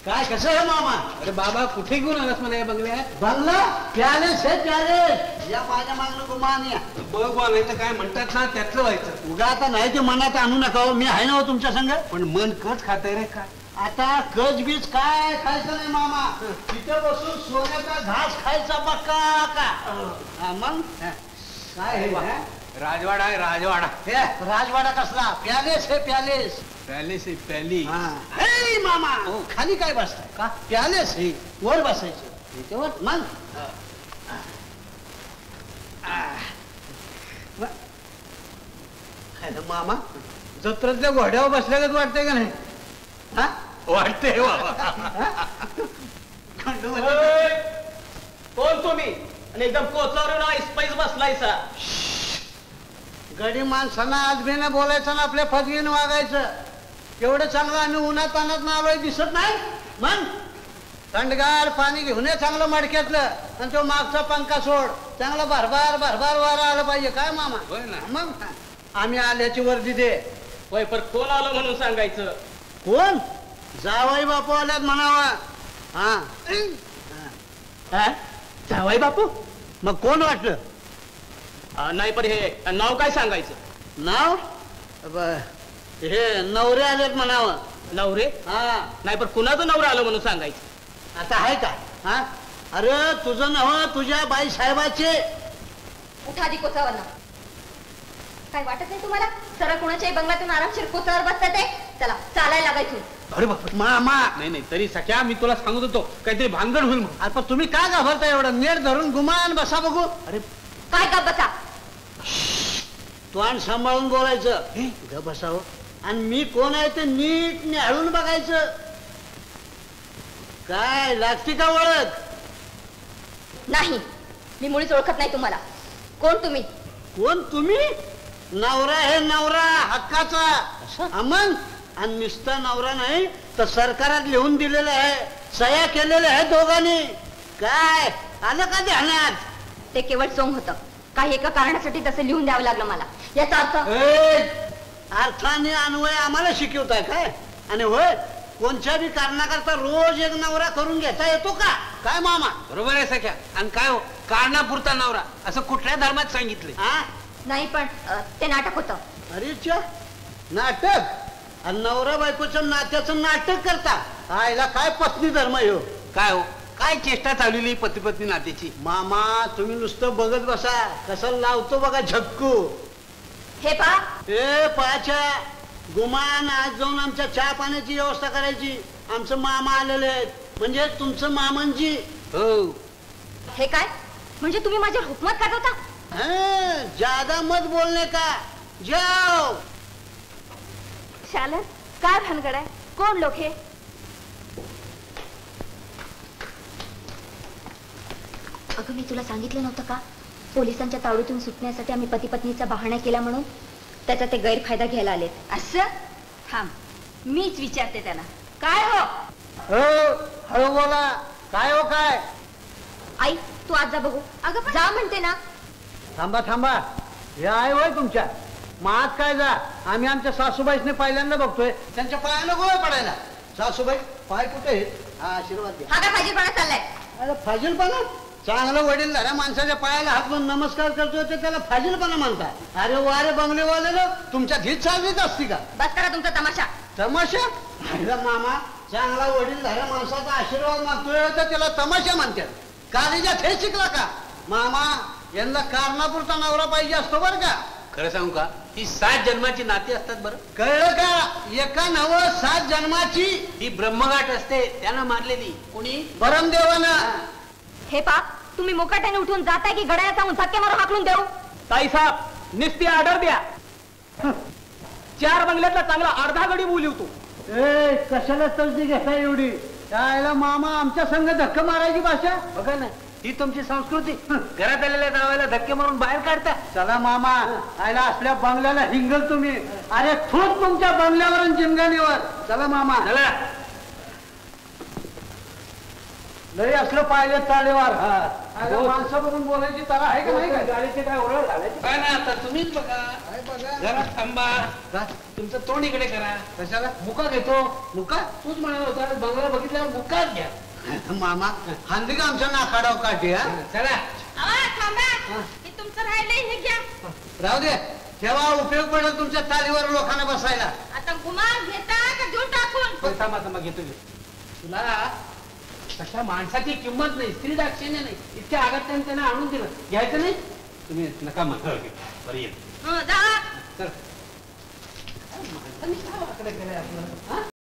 काय कसं आहे मामा? अरे बाबा कुठे घेऊन आलास मला या बंगल्यात? बंगला प्यालेस आहे प्यालेस. या माझ्या मागणं गुमान या. बघ बा नाही तर काय म्हणतात ना त्यातलं व्हायचं. उगा आता नाही ते मनात आणू नका. मी आहे ना तुमच्या संग. पण मन कच खातंय रे काय? आता कच बीज काय खायचं नाही मामा. तिथे बसून सोन्याचा घास खायचा बक्का का. मग काय हे? राजवाडा आहे राजवाडा. हे राजवाडा कसला? प्यालेस हे प्यालेस. पॅलेस आहे पॅली. हे मामा खाली काय बसताय का? प्यालेस हे वर बसायचं त्याच्यावर. मग मामा जत्रातल्या घोड्यावर बसल्यागत वाटतंय का नाही? हा वाटतंय कोण तुम्ही? आणि एकदम कोचवर स्पाईस बसलायचा. गडी माणसांना आजबीनं बोलायचं ना आपल्या फजगीनं वागायचं. एवढं चांगलं आम्ही उन्हात पाण्यात ना आलोय दिसत नाही. मग थंडगार पाणी घेऊन ये चांगलं मडक्यातलं. आणि तो मागचा पंखा सोड. चांगला भरभार भरभार वारा आला पाहिजे. काय मामा? मग आम्ही आल्याची वर्दी दे. होय पण कोण आलं म्हणून सांगायचं. कोण? जावाई बापू आल्यात म्हणावा. हा जावाई बापू? मग कोण वाटलं? नाही पण हे नाव काय सांगायचं? नाव हे नवरे आलेत म्हणावं. नवरे? हा नाही पण कुणाचं नवरं आलं म्हणून सांगायचं. आता आहे का? हा अरे तुझं नाव तुझ्या बाई साहेबाचे. उठा आधी कोचावर ना. काय वाटत नाही तुम्हाला? सरळ कुणाच्याही बंगल्यातून आरामशीर कोचावर बसतात आहे. चला चालायला लागायचं. अरे बाप मामा नाही नाही तरी सख्या मी तुला सांगत होतो काहीतरी भानगड होईल म्हणून. आता तुम्ही काय घाबरता एवढं? नेट धरून गुमान बसा बघू. अरे काय का बसा? तोंड सांभाळून बोलायचं. ग बसावं. आणि मी कोण आहे ते नीट निहाळून बघायचं. काय लागते का ओळख? नाही मी मुळीच ओळखत नाही तुम्हाला. कोण तुम्ही? कोण तुम्ही? नवरा हे नवरा हक्काचा. अमन आणि नुसता नवरा नाही तर सरकारात लिहून दिलेलं आहे. सह्या केलेल्या आहेत दोघांनी. काय आलं का ध्यानात? ते केवळ सोंग होतं. काही एका कारणासाठी तसं लिहून द्यावं लागलं मला. याचा अर्थ अर्थाने अन्वय आम्हाला शिकवताय काय? आणि होय कोणत्या बी कारणाकरता रोज एक नवरा करून घेता येतो का? काय मामा? बरोबर आहे सख्या. आणि काय हो कारणापुरता नवरा असं कुठल्या धर्मात सांगितले? नाही पण ते नाटक होतं. अरे च्या नाटक? आणि नवरा बायकोच्या नात्याचं नाटक करता? आयला काय पत्नी धर्म हो? काय हो काय चेष्टा चालवली पती पत्नी नात्याची? मामा तुम्ही नुसतं बघत बसा. कसं लावतो बघा झक्कू. हे पा ए पाच्या गुमान आज जाऊन आमच्या चहा पाण्याची व्यवस्था करायची. आमचं मामा आलेले आहेत. म्हणजे तुमचं मामांजी. हो. हे काय म्हणजे तुम्ही माझ्या हुकमात काढवता? ज्यादा मत बोलणे का. जाओ. शालन काय भानगड आहे? कोण लोक हे? अगं मी तुला सांगितलं नव्हतं का पोलिसांच्या तावडीतून सुटण्यासाठी आम्ही पती पत्नीचा बहाणा केला म्हणून? त्याचा ते गैरफायदा घ्यायला आलेत. असं? थांब मीच विचारते त्यांना. काय हो? हळू बोला. काय हो काय? आई तू आज जा बघू. अगं जा म्हणते ना. थांबा थांबा. हे आहे होय तुमच्या मात काय जा. आम्ही आमच्या सासूबाईसने पहिल्यांदा बघतोय. त्यांच्या पायाला गोळ पडायला. सासूबाई पाय कुठे? हा आशीर्वाद द्या. हा काय फाजीलपणा चाललाय? अरे फाजीलपणा? चांगलं वडील झाल्या माणसाच्या पायाला हात लावून नमस्कार करतोय ते त्याला फाजीलपणा म्हणतात. अरे वारे बंगलेवाले तुमच्या धीत चालवीत असती का? बस करा तुमचा तमाशा. तमाशा? मामा चांगला वडील झाल्या माणसाचा आशीर्वाद मागतोय तर त्याला तमाशा म्हणतात. कालीजात हे शिकला का? मामा यांना कारणापुरता नवरा पाहिजे असतो बरं का? खरं सांगू का ही 7 जन्माची नाती असतात बरं. कळलं का? एका नव 7 जन्माची. ही ब्रह्मगाठ असते त्यानं मारलेली. कोणी? परमदेवानं. हे पा तुम्ही मुकाट्याने उठून जाताय की गड्याला जाऊन धक्के मारून हाकलून देऊ? ताई साहेब निस्ती ऑर्डर द्या. 4 बंगल्यातला चांगला अर्धा गडी बोलवतो. कशाला तलती घेता एवढी? त्याला मामा आमच्या संघ धक्का मारायची भाषा बघा ना ही तुमची संस्कृती. घरात आलेल्या जावायला धक्के मारून बाहेर काढता. चला मामा आयला असल्या बंगल्याला हिंगल तुम्ही. अरे थोड तुमच्या बंगल्यावर जिमगाणीवर. चला मामा. चला. लय असलं पाहिजे चालेवार अरे हो. माणसं बघून बोलायची तरा आहे का नाही का? गाडीचे काय ओरड घालायची काय ना आता तुम्हीच बघा काय बघा जरा थांबा का? तुमचं तोंड इकडे करा कशाला मुका घेतो मुका तूच म्हणाला होता बंगला बघितल्यावर मुकाच घ्या मामा हांदी का आमच्या नाकाडाव काठी हा चला थांबा हे तुमचं राहिलंय हे घ्या राहू दे तेव्हा उपयोग पडेल तुमच्या तालीवर लोकांना बसायला आता गुमान घेता का देऊन टाकून थांबा घेतो तुला तशा माणसाची किंमत नाही स्त्री दाक्षिण्य नाही इतक्या आगात त्यांना आणून दिलं घ्यायचं नाही तुम्ही नका म्हणा बरं ये जा तर माणसाने काय वाकडं केलंय आपलं हा?